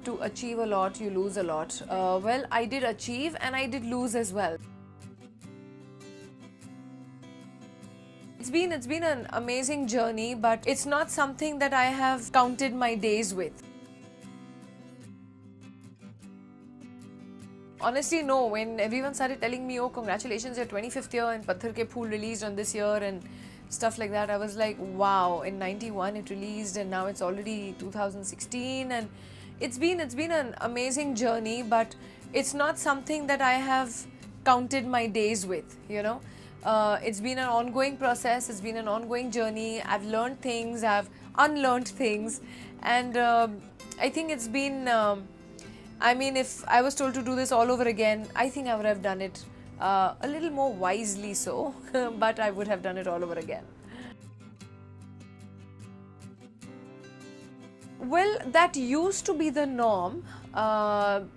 To achieve a lot, you lose a lot. Well, I did achieve and I did lose as well. It's been an amazing journey, but it's not something that I have counted my days with. Honestly, no. When everyone started telling me, oh, congratulations, your 25th year and Patthar Ke Phool released on this year and stuff like that, I was like, wow, in 91 it released and now it's already 2016, and it's been an amazing journey, but it's not something that I have counted my days with, you know. It's been an ongoing process, it's been an ongoing journey. I've learned things, I've unlearned things, and I think it's been, I mean, if I was told to do this all over again, I think I would have done it a little more wisely so, but I would have done it all over again. Well, that used to be the norm.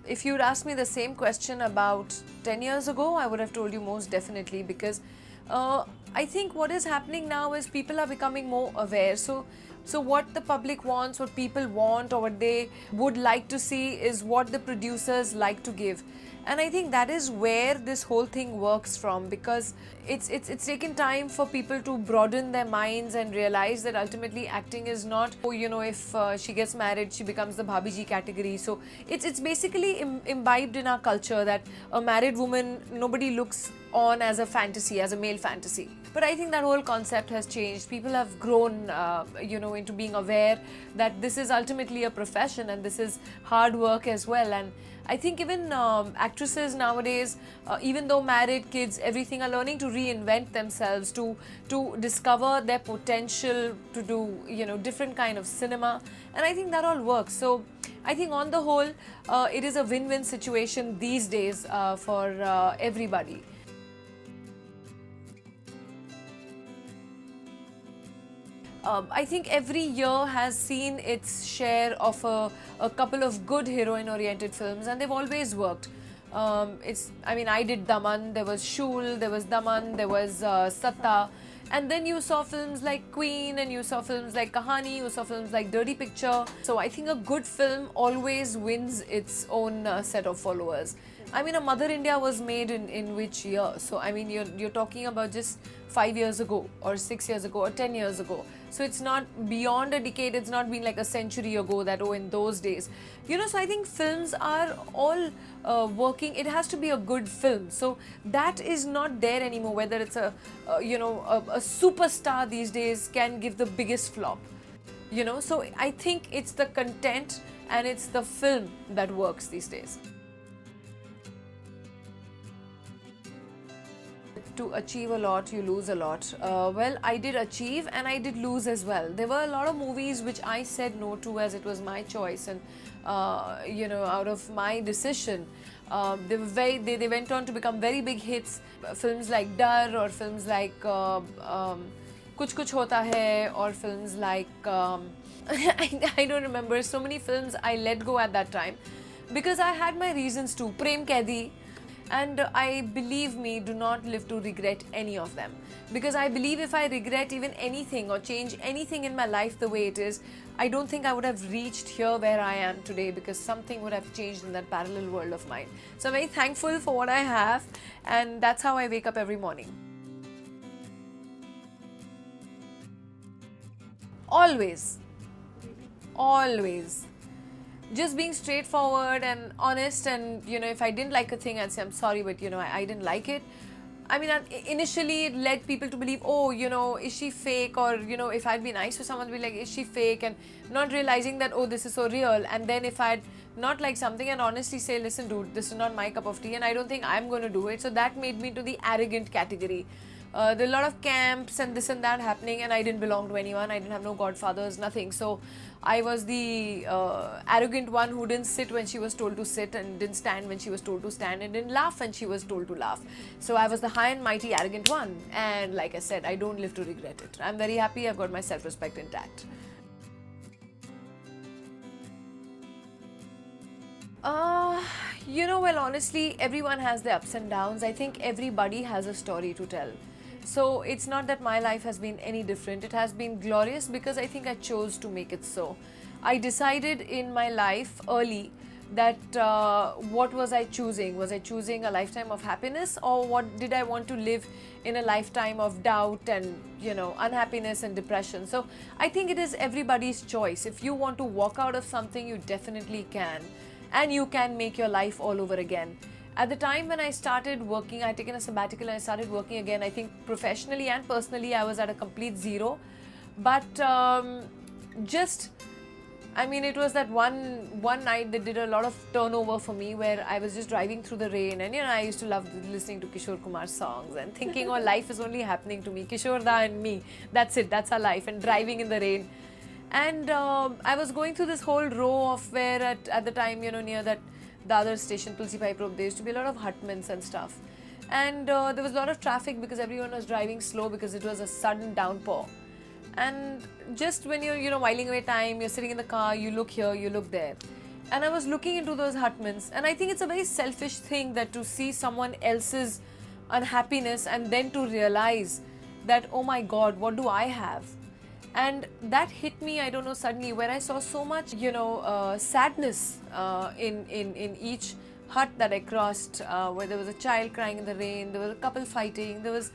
If you'd asked me the same question about 10 years ago, I would have told you most definitely, because I think what is happening now is people are becoming more aware. So what the public wants, what people want, or what they would like to see is what the producers like to give. And I think that is where this whole thing works from, because it's taken time for people to broaden their minds and realize that ultimately acting is not, oh, you know, if she gets married, she becomes the Bhabiji category. So it's basically imbibed in our culture that a married woman, nobody looks on as a fantasy, as a male fantasy. But I think that whole concept has changed. People have grown, you know, into being aware that this is ultimately a profession and this is hard work as well. And I think even actresses nowadays, even though married, kids, everything, are learning to reinvent themselves, to discover their potential, to do, you know, different kind of cinema. And I think that all works. So I think on the whole, it is a win-win situation these days for everybody. I think every year has seen its share of a couple of good heroine-oriented films, and they've always worked. I mean, I did Daman, there was Shul, there was Daman, there was Satta, and then you saw films like Queen, and you saw films like Kahani, you saw films like Dirty Picture. So I think a good film always wins its own set of followers. I mean, a Mother India was made in which year? So I mean, you're talking about just 5 years ago, or 6 years ago, or 10 years ago. So it's not beyond a decade, it's not been like a century ago that, oh, in those days. You know, so I think films are all working. It has to be a good film. So that is not there anymore, whether it's you know, a superstar these days can give the biggest flop. You know, so I think it's the content and it's the film that works these days. To achieve a lot, you lose a lot. Well, I did achieve and I did lose as well. There were a lot of movies which I said no to, as it was my choice, and you know, out of my decision. They went on to become very big hits. Films like Dar, or films like Kuch Kuch Hota Hai, or films like I don't remember. So many films I let go at that time because I had my reasons to. Prem Kaidi. And I, believe me, do not live to regret any of them, because I believe if I regret even anything or change anything in my life the way it is, I don't think I would have reached here where I am today, because something would have changed in that parallel world of mine. So I'm very thankful for what I have, and that's how I wake up every morning. Always. Always. Just being straightforward and honest, and you know, if I didn't like a thing, I'd say I'm sorry, but you know, I didn't like it. I mean, initially it led people to believe, oh, you know, is she fake? Or you know, if I'd be nice to someone, be like, is she fake? And not realizing that, oh, this is so real. And then if I'd not like something and honestly say, listen dude, this is not my cup of tea and I don't think I'm going to do it. So that made me to the arrogant category. There are a lot of camps and this and that happening, and I didn't belong to anyone. I didn't have no godfathers, nothing. So I was the arrogant one who didn't sit when she was told to sit, and didn't stand when she was told to stand, and didn't laugh when she was told to laugh. So I was the high and mighty arrogant one, and like I said, I don't live to regret it. I'm very happy I've got my self-respect intact. You know, well, honestly, everyone has their ups and downs. I think everybody has a story to tell. So it's not that my life has been any different. It has been glorious because I think I chose to make it so. I decided in my life early that what was I choosing? Was I choosing a lifetime of happiness, or what did I want to live in a lifetime of doubt and, you know, unhappiness and depression? So I think it is everybody's choice. If you want to walk out of something, you definitely can, and you can make your life all over again. At the time when I started working, I had taken a sabbatical and I started working again. I think professionally and personally I was at a complete zero, but it was that one night that did a lot of turnover for me, where I was just driving through the rain, and, you know, I used to love listening to Kishore Kumar's songs and thinking, oh, life is only happening to me, Kishore Da and me, that's it, that's our life, and driving in the rain. And I was going through this whole row of where at the time, you know, near that the other station, Tulsi Pipe Road, there used to be a lot of hutments and stuff. And there was a lot of traffic because everyone was driving slow because it was a sudden downpour. And just when you're, you know, whiling away time, you're sitting in the car, you look here, you look there. And I was looking into those hutments, and I think it's a very selfish thing that to see someone else's unhappiness and then to realize that, oh my God, what do I have? And that hit me, I don't know, suddenly, where I saw so much, you know, sadness in each hut that I crossed, where there was a child crying in the rain, there was a couple fighting, there was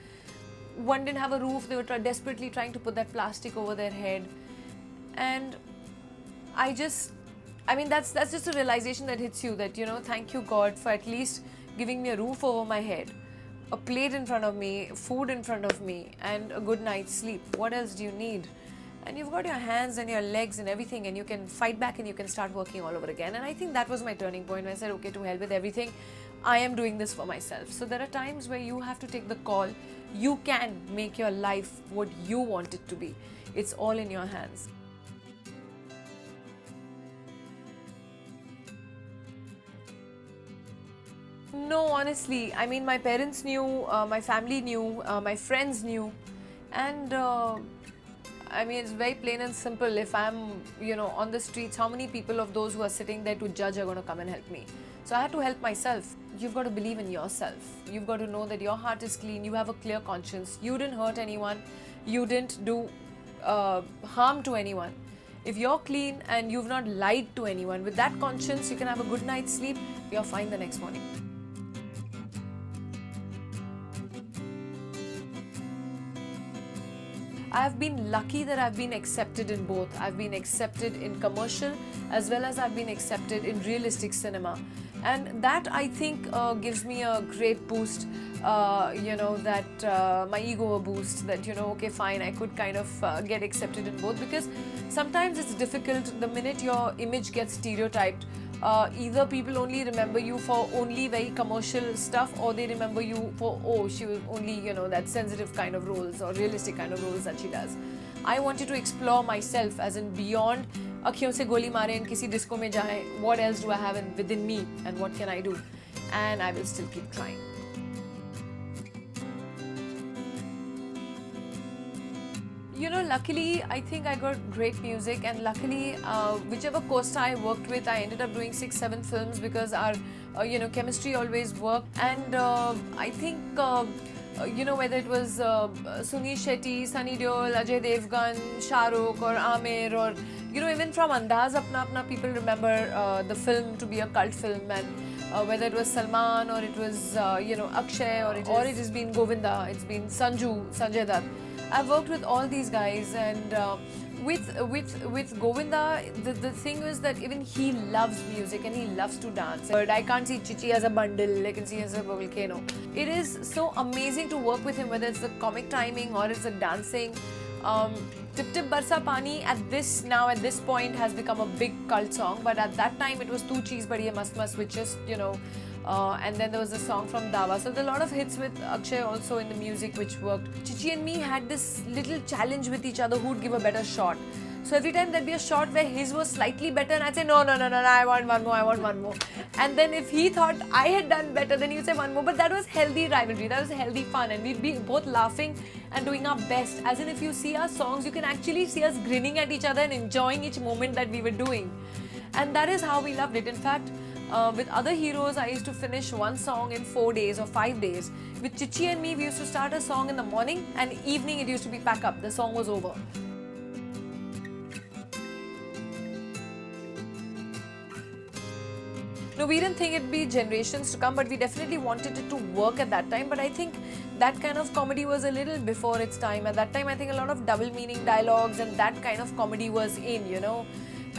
one didn't have a roof, they were desperately trying to put that plastic over their head. And that's just a realization that hits you, that, you know, thank you God for at least giving me a roof over my head, a plate in front of me, food in front of me, and a good night's sleep. What else do you need? And you've got your hands and your legs and everything, and you can fight back and you can start working all over again. And I think that was my turning point, when I said, okay, to hell with everything, I am doing this for myself. So there are times where you have to take the call. You can make your life what you want it to be. It's all in your hands. No, honestly, I mean, my parents knew, my family knew, my friends knew, and it's very plain and simple. If I'm, you know, on the streets, how many people of those who are sitting there to judge are going to come and help me? So I had to help myself. You've got to believe in yourself. You've got to know that your heart is clean. You have a clear conscience. You didn't hurt anyone. You didn't do harm to anyone. If you're clean and you've not lied to anyone, with that conscience, you can have a good night's sleep. You're fine the next morning. I've been lucky that I've been accepted in both. I've been accepted in commercial as well as I've been accepted in realistic cinema. And that, I think, gives me a great boost, my ego a boost, that, you know, okay, fine, I could kind of get accepted in both, because sometimes it's difficult the minute your image gets stereotyped. Either people only remember you for only very commercial stuff, or they remember you for, oh, she was only, you know, that sensitive kind of roles or realistic kind of roles that she does. I wanted to explore myself, as in beyond akhiyon se goli mare and kisi disco mein jaye, what else do I have within me and what can I do? And I will still keep trying. You know, luckily, I think I got great music, and luckily, whichever co-star I worked with, I ended up doing 6-7 films, because our, chemistry always worked. And I think, whether it was Sunil Shetty, Sunny Deol, Ajay Devgan, Shah Rukh, or Aamir, or, you know, even from Andaz Apna Apna, people remember the film to be a cult film. And whether it was Salman, or it was, Akshay, or it has been Govinda, it's been Sanjay Dutt. I've worked with all these guys, and with Govinda, the thing was that even he loves music and he loves to dance. But I can't see Chichi as a bundle, I can see as a volcano. It is so amazing to work with him, whether it's the comic timing or it's the dancing. Tip Tip Barsa Pani at this point has become a big cult song, but at that time it was Tu Cheez Badi Hai Mast Mast, which is, and then there was a song from Dawa. So there are a lot of hits with Akshay also in the music which worked. Chichi and me had this little challenge with each other who would give a better shot. So every time there'd be a shot where his was slightly better, and I'd say, no, I want one more. And then if he thought I had done better, then he'd say one more. But that was healthy rivalry, that was healthy fun, and we'd be both laughing and doing our best. As in, if you see our songs, you can actually see us grinning at each other and enjoying each moment that we were doing. And that is how we loved it. In fact, with other heroes, I used to finish one song in 4 days or 5 days. With Chichi and me, we used to start a song in the morning, and evening it used to be pack up. The song was over. No, we didn't think it'd be generations to come, but we definitely wanted it to work at that time. But I think that kind of comedy was a little before its time. At that time, I think a lot of double meaning dialogues and that kind of comedy was in, you know.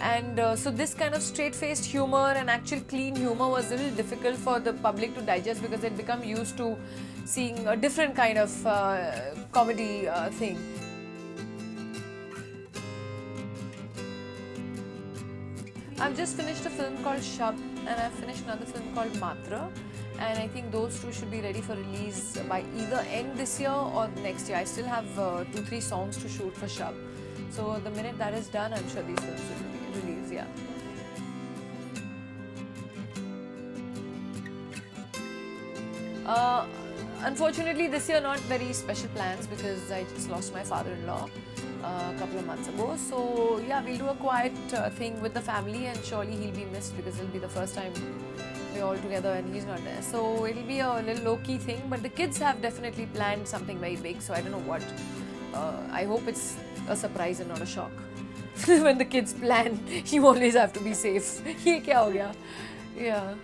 And so this kind of straight-faced humor and actual clean humor was a little difficult for the public to digest because they'd become used to seeing a different kind of comedy thing. I've just finished a film called Shab and I've finished another film called Matra, and I think those two should be ready for release by either end this year or next year. I still have 2-3 songs to shoot for Shab. So the minute that is done, I'm sure these films will be released, yeah. Unfortunately, this year not very special plans because I just lost my father-in-law a couple of months ago. So yeah, we'll do a quiet thing with the family, and surely he'll be missed because it'll be the first time we're all together and he's not there. So it'll be a little low-key thing, but the kids have definitely planned something very big, so I don't know what. I hope it's a surprise and not a shock. When the kids plan, you always have to be safe. Ye kya ho gaya? Yeah.